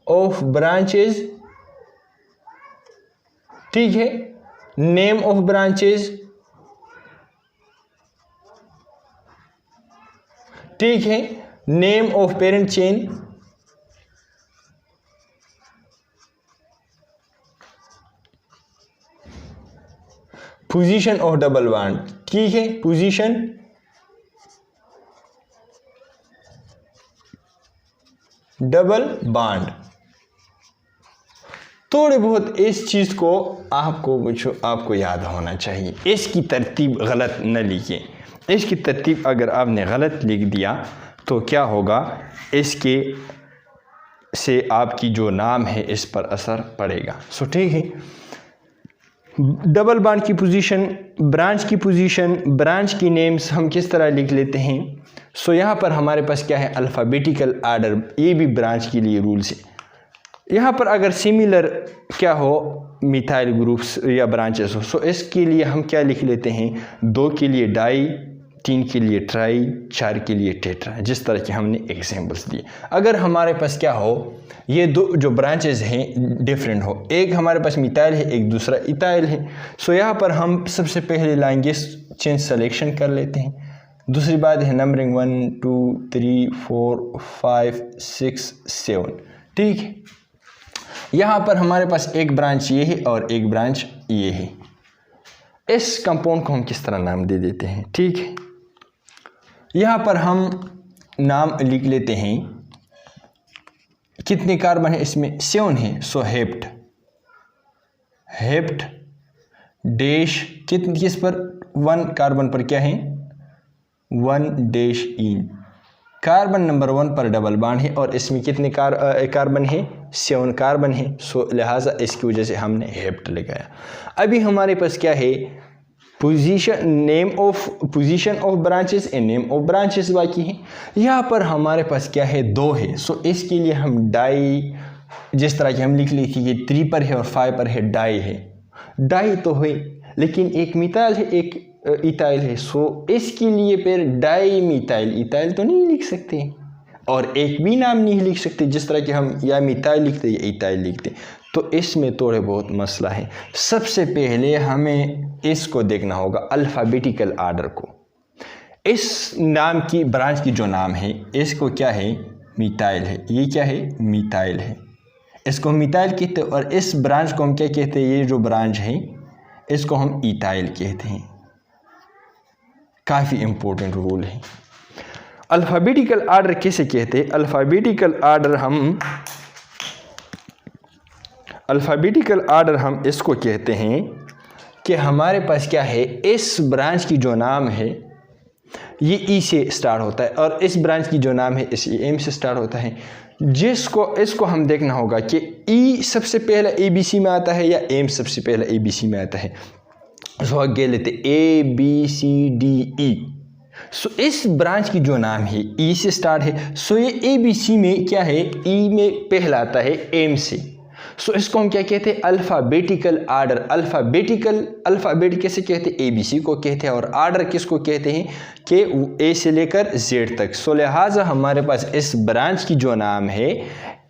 ऑफ ब्रांचेज, ठीक है, नेम ऑफ ब्रांचेज, ठीक है, name of parent chain, position of double bond, ठीक है, पोजीशन डबल बॉन्ड। थोड़े बहुत इस चीज़ को आपको याद होना चाहिए, इसकी तरतीब गलत न लिखिए। इसकी तरतीब अगर आपने गलत लिख दिया तो क्या होगा, इसके से आपकी जो नाम है इस पर असर पड़ेगा। सो ठीक है, डबल बॉन्ड की पोजीशन, ब्रांच की पोजीशन, ब्रांच की नेम्स हम किस तरह लिख लेते हैं। सो यहाँ पर हमारे पास क्या है, अल्फ़ाबेटिकल आर्डर, ये भी ब्रांच के लिए रूल्स है। यहाँ पर अगर सिमिलर क्या हो मिथाइल ग्रुप्स या ब्रांचेस हो, सो इसके लिए हम क्या लिख लेते हैं, 2 के लिए डाई, 3 के लिए ट्राई, 4 के लिए टेट्रा, जिस तरह के हमने एग्जाम्पल्स दिए। अगर हमारे पास क्या हो, ये 2 जो ब्रांचेस हैं डिफरेंट हो, एक हमारे पास मिथाइल है, एक दूसरा इथाइल है। सो यहाँ पर हम सबसे पहले लॉन्गेस्ट चेन सेलेक्शन कर लेते हैं। दूसरी बात है नंबरिंग 1 2 3 4 5 6 7, ठीक है। यहाँ पर हमारे पास एक ब्रांच ये है और एक ब्रांच ये है। इस कंपाउंड को हम किस तरह नाम दे देते हैं, ठीक है। यहाँ पर हम नाम लिख लेते हैं, कितने कार्बन है इसमें, 7 है। सो हेप्ट डैश किस पर, 1 कार्बन पर क्या है, 1 डैश इन, कार्बन नंबर 1 पर डबल बॉन्ड है और इसमें कितने कार्बन है, 7 कार्बन है। सो लिहाजा इसकी वजह से हमने हेप्ट लगाया। अभी हमारे पास क्या है, name of position of branches and name of branches बाकी हैं। यहाँ पर हमारे पास क्या है, 2 है। सो इसके लिए हम डाई, जिस तरह की हम लिख ली थी कि 3 पर है और 5 पर है, डाई है। डाई तो है लेकिन एक मिथाइल है एक इथाइल है। सो इसके लिए फिर डाई मिथाइल इथाइल तो नहीं लिख सकते और एक भी नाम नहीं लिख सकते, जिस तरह कि हम या मिथाइल लिखते या इथाइल लिखते। तो इसमें थोड़े बहुत मसला है। सबसे पहले हमें इसको देखना होगा, अल्फ़ाबेटिकल आर्डर को। इस नाम की ब्रांच की जो नाम है इसको क्या है, मिथाइल है। ये क्या है, मिथाइल है। इसको मिथाइल कहते हैं और इस ब्रांच को हम क्या कहते हैं, ये जो ब्रांच है इसको हम इथाइल कहते हैं। काफ़ी इम्पोर्टेंट रूल है। अल्फ़ाबेटिकल आर्डर किसे कहते हैं, अल्फ़ाबेटिकल आर्डर हम इसको कहते हैं कि हमारे पास क्या है, इस ब्रांच की जो नाम है ये ई से स्टार्ट होता है और इस ब्रांच की जो नाम है इस एम से स्टार्ट होता है। इसको हम देखना होगा कि ई सबसे पहले ए बी सी में आता है या एम सबसे पहले ए बी सी में आता है। सो आगे लेते A B C D E. सो इस ब्रांच की जो नाम है ई से स्टार्ट है। सो ये ए बी सी में क्या है, ई में पहला आता है एम से। सो इसको हम क्या कहते हैं, अल्फ़ाबेटिकल आर्डर। अल्फ़ाबेट कैसे कहते हैं, ए बी सी को कहते हैं और आर्डर किसको कहते हैं कि ए से लेकर जेड तक। सो लिहाजा हमारे पास इस ब्रांच की जो नाम है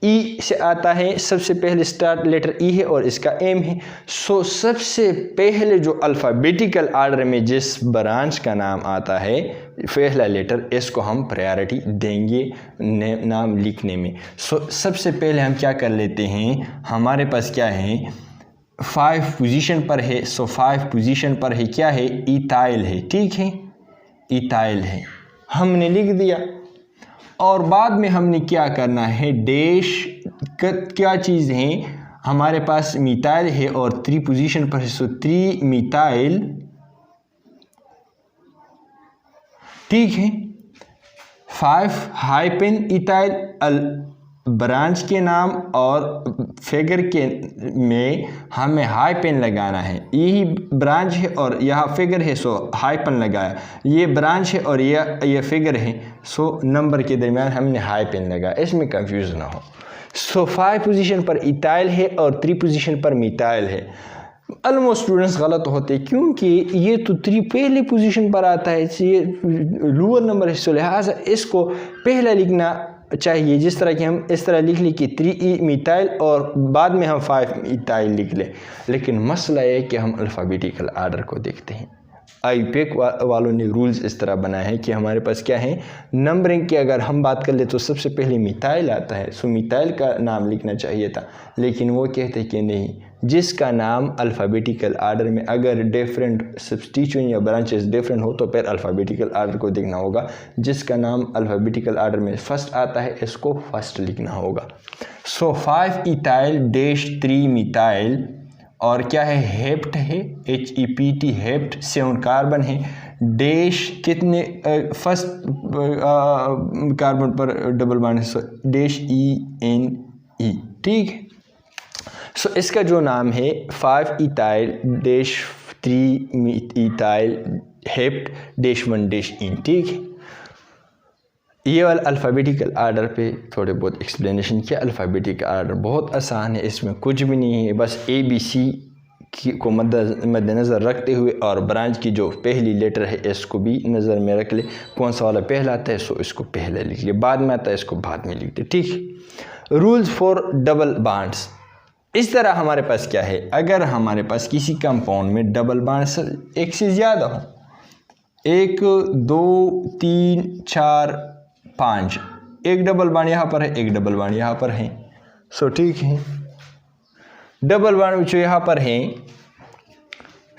ई से आता है, सबसे पहले स्टार्ट लेटर ई है और इसका एम है। सो सबसे पहले जो अल्फ़ाबेटिकल आर्डर में जिस ब्रांच का नाम आता है पहला लेटर, इसको हम प्रायोरिटी देंगे नाम लिखने में। सो सबसे पहले हम क्या कर लेते हैं, हमारे पास क्या है 5 पोजीशन पर है। सो 5 पोजीशन पर है क्या है, इथाइल है। ठीक है, इथाइल है, हमने लिख दिया। और बाद में हमने क्या करना है, डैश क्या चीज़ है, हमारे पास मिथाइल है और 3 पोजीशन पर है। सो 3 मिथाइल, ठीक है। 5 हाइपन इथाइल ब्रांच के नाम और फिगर के में हमें हाइपन लगाना है। यही ब्रांच है और यहाँ फिगर है, सो हाइपन लगाया। ये ब्रांच है और ये फिगर है, सो नंबर के दरमियान हमने हाइपन लगाया, इसमें कंफ्यूज ना हो। सो 5 पोजीशन पर इथाइल है और 3 पोजीशन पर मिथाइल है। ऑलमोस्ट स्टूडेंट्स गलत होते क्योंकि ये तो 3 पहले पोजीशन पर आता है, ये लोअर नंबर है। सो लिहाजा इसको पहला लिखना चाहिए, जिस तरह कि हम इस तरह लिख ली कि 3 मिथाइल और बाद में हम 5 इथाइल लिख लें। लेकिन मसला है कि हम अल्फ़ाबेटिकल आर्डर को देखते हैं। आईपीएक वालों ने रूल्स इस तरह बनाए हैं कि हमारे पास क्या है, नंबरिंग की अगर हम बात कर ले तो सबसे पहले मिथाइल आता है। सो मिथाइल का नाम लिखना चाहिए था, लेकिन वो कहते हैं कि नहीं, जिसका नाम अल्फ़ाबेटिकल आर्डर में अगर डिफरेंट सब्स्टिट्यूएंट या ब्रांचेस डिफरेंट हो तो फिर अल्फ़ाबेटिकल आर्डर को देखना होगा। जिसका नाम अल्फ़ाबेटिकल आर्डर में फर्स्ट आता है इसको फर्स्ट लिखना होगा। सो 5 इथाइल डैश 3 मिथाइल और क्या है, हेप्ट है, HEPT हेप्ट, 7 कार्बन है, डैश कितने फर्स्ट कार्बन पर डबल बॉन्ड है, डैश ENE। ठीक है। सो इसका जो नाम है 5 ethyl dash 3 ethyl hept dash 1 dash E। ठीक है। ये वाला अल्फ़ाबेटिकल आर्डर पे थोड़े बहुत एक्सप्लेनेशन किया। अल्फ़ाबेटिकल आर्डर बहुत आसान है, इसमें कुछ भी नहीं है, बस ABC को मद्देनज़र रखते हुए और ब्रांच की जो पहली लेटर है इसको भी नज़र में रख ले। कौन सा वाला पहला आता है सो इसको पहले लिख ले, बाद में आता है इसको बाद में लिख दे। ठीक है। रूल्स फॉर डबल बॉन्ड्स, इस तरह हमारे पास क्या है, अगर हमारे पास किसी कंपाउंड में डबल बॉन्ड एक से ज़्यादा हो, 1 2 3 4 5, एक डबल बॉन्ड यहाँ पर है, एक डबल बॉन्ड यहाँ पर है। सो ठीक है, डबल बॉन्ड जो यहाँ पर है,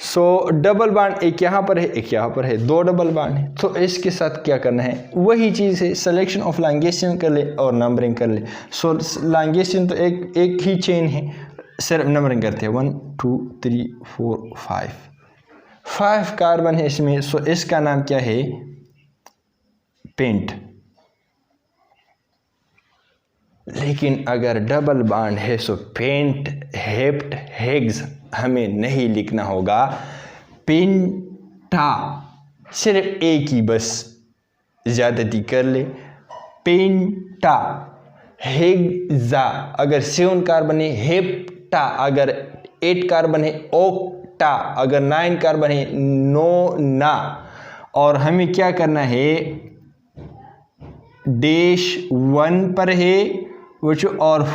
सो डबल बॉन्ड एक यहाँ पर है एक यहाँ पर है, 2 डबल बॉन्ड है। तो इसके साथ क्या करना है, वही चीज़ है, सिलेक्शन ऑफ लॉन्गेशन कर ले और नंबरिंग कर ले। सो लॉन्गेशन तो एक ही चेन है, सिर्फ नंबरिंग करते हैं 1 2 3 4 5 कार्बन है इसमें। सो इसका नाम क्या है, पेंट। लेकिन अगर डबल बॉन्ड है सो पेंट हेप्ट हेग्स हमें नहीं लिखना होगा। पेंट पेंटा, सिर्फ एक ही बस ज़्यादती कर ले, पेंटा। हेक्सा अगर 7 कार्बन है, हेप्टा अगर 8 कार्बन है, ओक्टा अगर 9 कार्बन है, नोना। और हमें क्या करना है, डैश 1 पर है विच और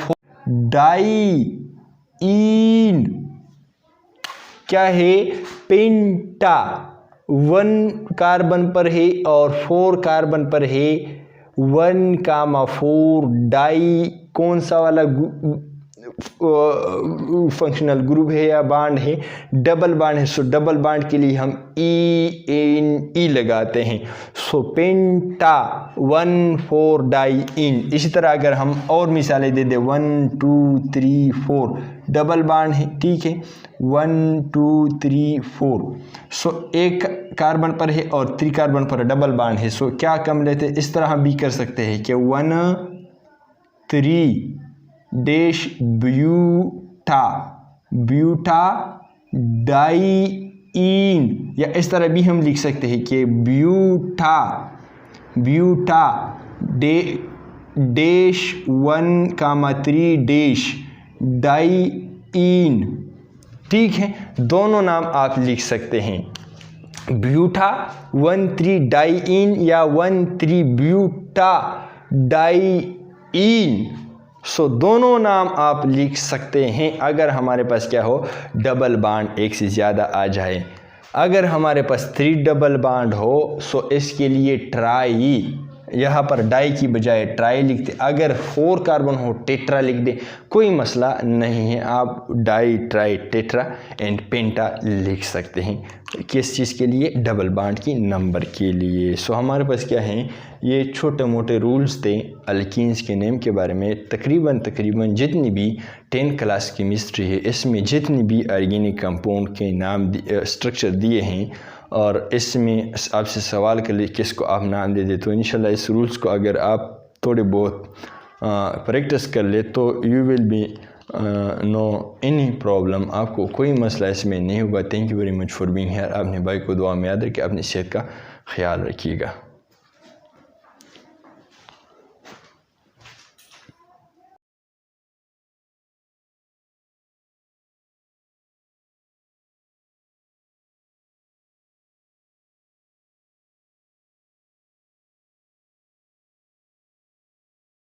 डाई इन क्या है, पेंटा 1 कार्बन पर है और 4 कार्बन पर है, 1,4 डाई कौन सा वाला फंक्शनल ग्रुप है या बांड है, डबल बांड है। सो डबल बांड के लिए हम ई लगाते हैं। सो पेंटा 1,4 डाई इन। इसी तरह अगर हम और मिसालें दे दें 1 2 3 4 डबल बांड है, ठीक है, 1 2 3 4। सो 1 कार्बन पर है और 3 कार्बन पर डबल बांड है। सो क्या कम लेते हैं, इस तरह हम भी कर सकते हैं कि 1 3 dash buta, butadiene. या इस तरह भी हम लिख सकते हैं कि buta, buta dash 1,3 dash diene, ठीक है। दोनों नाम आप लिख सकते हैं, ब्यूटा 1,3 डाई इन या 1,3 ब्यूटा डाई इन। सो दोनों नाम आप लिख सकते हैं अगर हमारे पास क्या हो, डबल बांड एक से ज़्यादा आ जाए। अगर हमारे पास 3 डबल बांड हो सो इसके लिए ट्राई, यहाँ पर डाई की बजाय ट्राई लिखते। अगर 4 कार्बन हो टेट्रा लिख दे, कोई मसला नहीं है, आप डाई ट्राई टेट्रा एंड पेंटा लिख सकते हैं। किस चीज़ के लिए, डबल बांड की नंबर के लिए। सो हमारे पास क्या है, ये छोटे मोटे रूल्स थे अल्कीन्स के नेम के बारे में। तकरीबन जितनी भी 10th क्लास केमिस्ट्री है इसमें जितनी भी ऑर्गेनिक कंपाउंड के नाम स्ट्रक्चर दिए हैं और इसमें आपसे सवाल कर लिए किसको आप नाम दे दे, तो इंशाल्लाह इस रूल्स को अगर आप थोड़े बहुत प्रैक्टिस कर ले तो you will be no any problem, आपको कोई मसला इसमें नहीं होगा। Thank you very much for being here. अपने भाई को दुआ में याद रखिए, अपनी सेहत का ख्याल रखिएगा।